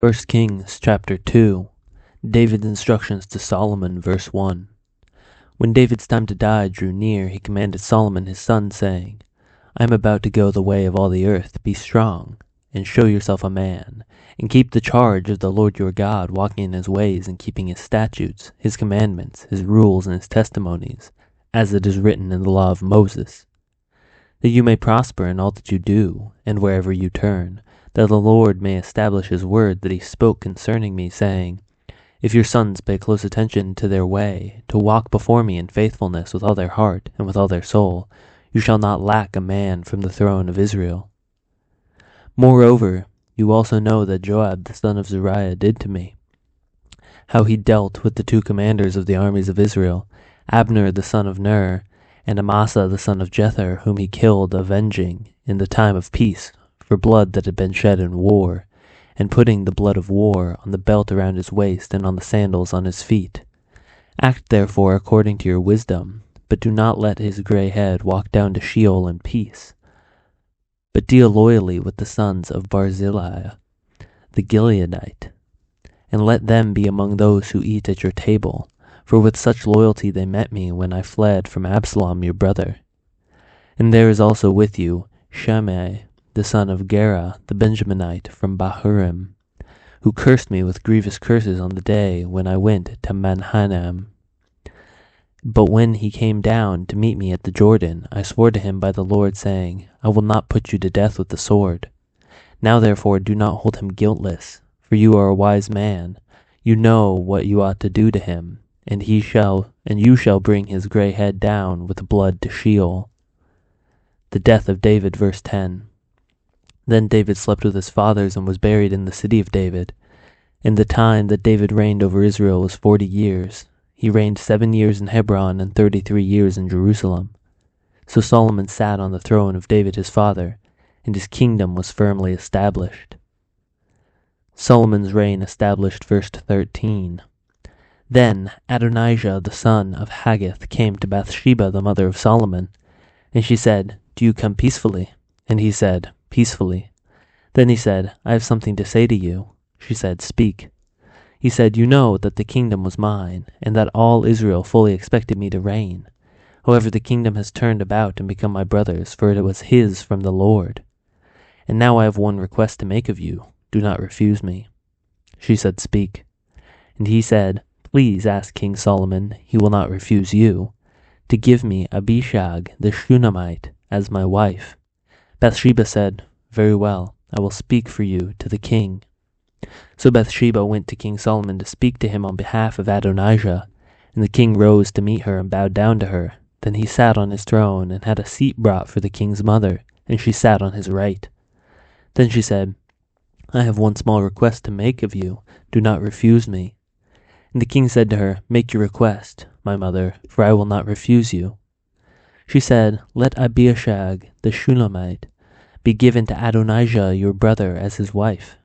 1 Kings chapter 2. David's instructions to Solomon, verse 1. When David's time to die drew near, he commanded Solomon his son, saying, I am about to go the way of all the earth. Be strong, and show yourself a man, and keep the charge of the Lord your God, walking in his ways, and keeping his statutes, his commandments, his rules, and his testimonies, as it is written in the law of Moses, that you may prosper in all that you do, and wherever you turn, that the Lord may establish his word that he spoke concerning me, saying, If your sons pay close attention to their way, to walk before me in faithfulness with all their heart and with all their soul, you shall not lack a man from the throne of Israel. Moreover, you also know that Joab the son of Zeruiah did to me, how he dealt with the two commanders of the armies of Israel, Abner the son of Ner, and Amasa the son of Jether, whom he killed, avenging in the time of peace for blood that had been shed in war, and putting the blood of war on the belt around his waist and on the sandals on his feet. Act therefore according to your wisdom, but do not let his gray head walk down to Sheol in peace. But deal loyally with the sons of Barzillai, the Gileadite, and let them be among those who eat at your table, for with such loyalty they met me when I fled from Absalom your brother. And there is also with you Shimei, the son of Gera, the Benjaminite from Bahurim, who cursed me with grievous curses on the day when I went to Mahanaim. But when he came down to meet me at the Jordan, I swore to him by the Lord, saying, I will not put you to death with the sword. Now therefore do not hold him guiltless, for you are a wise man. You know what you ought to do to him, and you shall bring his gray head down with blood to Sheol. The death of David, verse 10. Then David slept with his fathers and was buried in the city of David. And the time that David reigned over Israel was 40 years. He reigned 7 years in Hebron and 33 years in Jerusalem. So Solomon sat on the throne of David his father, and his kingdom was firmly established. Solomon's reign established, verse 13. Then Adonijah the son of Haggith came to Bathsheba the mother of Solomon, and she said, Do you come peacefully? And he said, Peacefully. Then he said, I have something to say to you. She said, Speak. He said, You know that the kingdom was mine, and that all Israel fully expected me to reign. However, the kingdom has turned about and become my brother's, for it was his from the Lord. And now I have one request to make of you. Do not refuse me. She said, Speak. And he said, Please ask King Solomon, he will not refuse you, to give me Abishag the Shunammite as my wife. Bathsheba said, Very well, I will speak for you to the king. So Bathsheba went to King Solomon to speak to him on behalf of Adonijah, and the king rose to meet her and bowed down to her. Then he sat on his throne and had a seat brought for the king's mother, and she sat on his right. Then she said, I have one small request to make of you. Do not refuse me. And the king said to her, Make your request, my mother, for I will not refuse you. She said, Let Abishag the Shunammite be given to Adonijah your brother as his wife.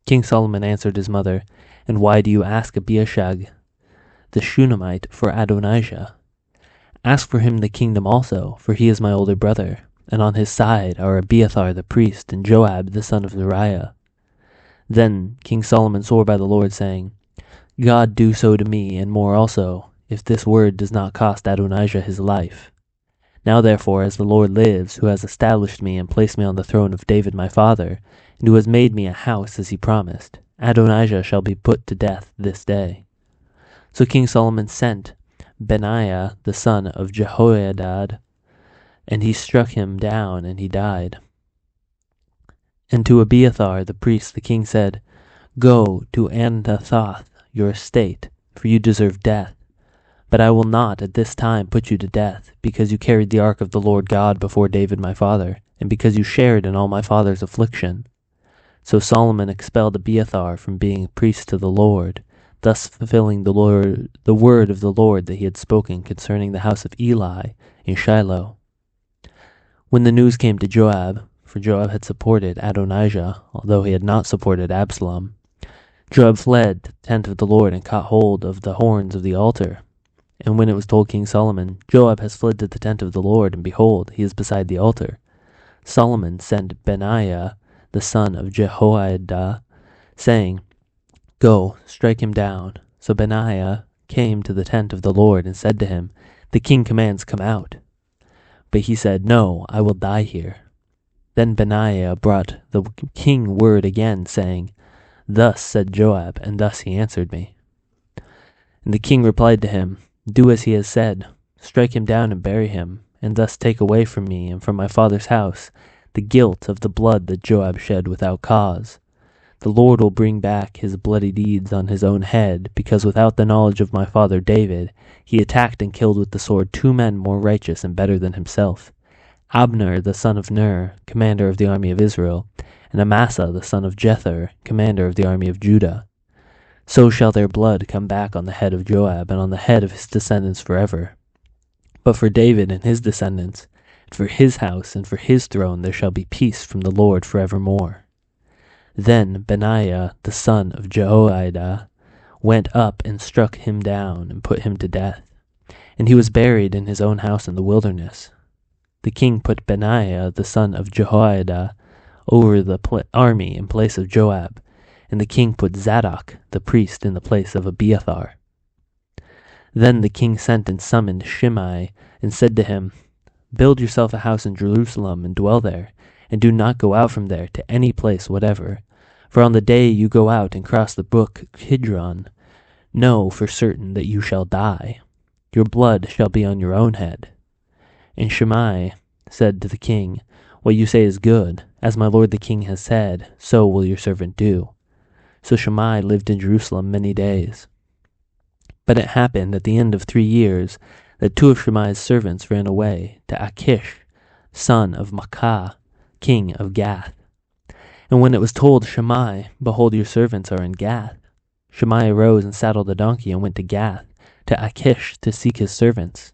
King Solomon answered his mother, And why do you ask Abishag the Shunammite for Adonijah? Ask for him the kingdom also, for he is my older brother, and on his side are Abiathar the priest and Joab the son of Zeruiah. Then King Solomon swore by the Lord, saying, God do so to me, and more also, if this word does not cost Adonijah his life. Now therefore, as the Lord lives, who has established me and placed me on the throne of David my father, and who has made me a house as he promised, Adonijah shall be put to death this day. So King Solomon sent Benaiah the son of Jehoiada, and he struck him down, and he died. And to Abiathar the priest the king said, Go to Anathoth your estate, for you deserve death. But I will not at this time put you to death, because you carried the ark of the Lord God before David my father, and because you shared in all my father's affliction. So Solomon expelled Abiathar from being priest to the Lord, thus fulfilling the word of the Lord that he had spoken concerning the house of Eli in Shiloh. When the news came to Joab, for Joab had supported Adonijah, although he had not supported Absalom, Joab fled to the tent of the Lord and caught hold of the horns of the altar. And when it was told King Solomon, Joab has fled to the tent of the Lord, and behold, he is beside the altar, Solomon sent Benaiah the son of Jehoiada, saying, "Go, strike him down." So Benaiah came to the tent of the Lord and said to him, "The king commands, come out." But he said, "No, I will die here." Then Benaiah brought the king word again, saying, "Thus said Joab, and thus he answered me." And the king replied to him, "Do as he has said. Strike him down and bury him, and thus take away from me and from my father's house the guilt of the blood that Joab shed without cause. The Lord will bring back his bloody deeds on his own head, because without the knowledge of my father David, he attacked and killed with the sword 2 men more righteous and better than himself, Abner the son of Ner, commander of the army of Israel, and Amasa the son of Jether, commander of the army of Judah. So shall their blood come back on the head of Joab and on the head of his descendants forever. But for David and his descendants, and for his house and for his throne there shall be peace from the Lord forevermore." Then Benaiah the son of Jehoiada went up and struck him down and put him to death, and he was buried in his own house in the wilderness. The king put Benaiah the son of Jehoiada over the army in place of Joab, and the king put Zadok the priest in the place of Abiathar. Then the king sent and summoned Shimei and said to him, "Build yourself a house in Jerusalem and dwell there, and do not go out from there to any place whatever. For on the day you go out and cross the brook Kidron, know for certain that you shall die. Your blood shall be on your own head." And Shimei said to the king, "What you say is good. As my lord the king has said, so will your servant do." So Shimei lived in Jerusalem many days. But it happened at the end of 3 years that 2 of Shimei's servants ran away to Achish, son of Maacah, king of Gath. And when it was told Shimei, "Behold, your servants are in Gath," Shimei arose and saddled a donkey and went to Gath, to Achish, to seek his servants.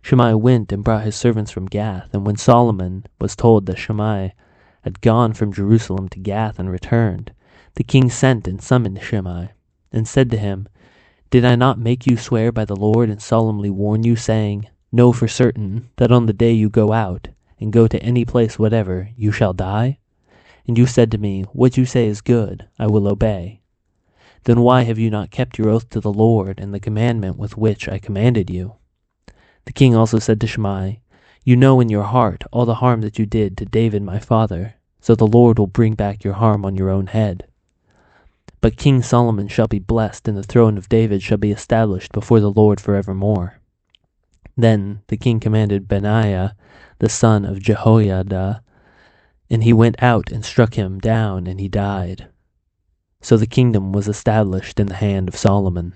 Shimei went and brought his servants from Gath, and when Solomon was told that Shimei had gone from Jerusalem to Gath and returned, the king sent and summoned Shimei, and said to him, "Did I not make you swear by the Lord and solemnly warn you, saying, 'Know for certain that on the day you go out, and go to any place whatever, you shall die'? And you said to me, 'What you say is good, I will obey.' Then why have you not kept your oath to the Lord and the commandment with which I commanded you?" The king also said to Shimei, "You know in your heart all the harm that you did to David my father, so the Lord will bring back your harm on your own head. But King Solomon shall be blessed, and the throne of David shall be established before the Lord forevermore." Then the king commanded Benaiah the son of Jehoiada, and he went out and struck him down, and he died. So the kingdom was established in the hand of Solomon.